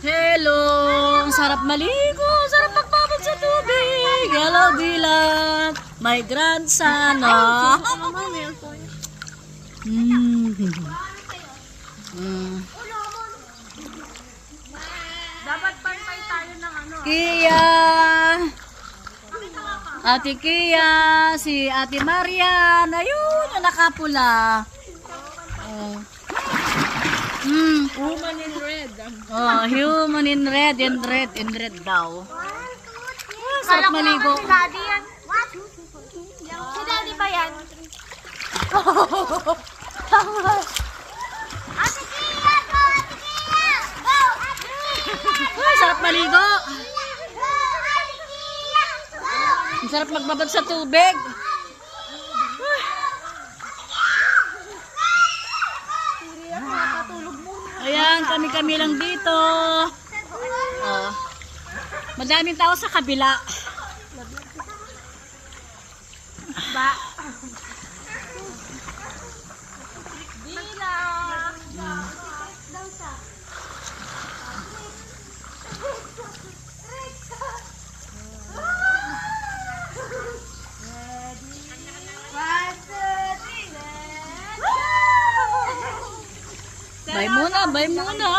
Hello! Ang sarap maligo, sarap magbabad sa tubig. Hello, Dilan. My grandson, ah. Dapat pantay tayo ng ano. Kia! Ate Kia, si Ate Marian. Ayun, yung nakapula. Woman in red. Oh, human in red and red daw. Sarap maligo. Si Daddy yan. What? Si Daddy ba yan? Ate Kia! Go! Ate Kia! Go! Ate Kia! Ay, sarap maligo. Go! Ate Kia! Go! Ang sarap magbabad sa tubig. Ayan, kami-kami lang dito. Oh. Madaming tao sa kabila. Ba? Dila! Bye muna, bye muna.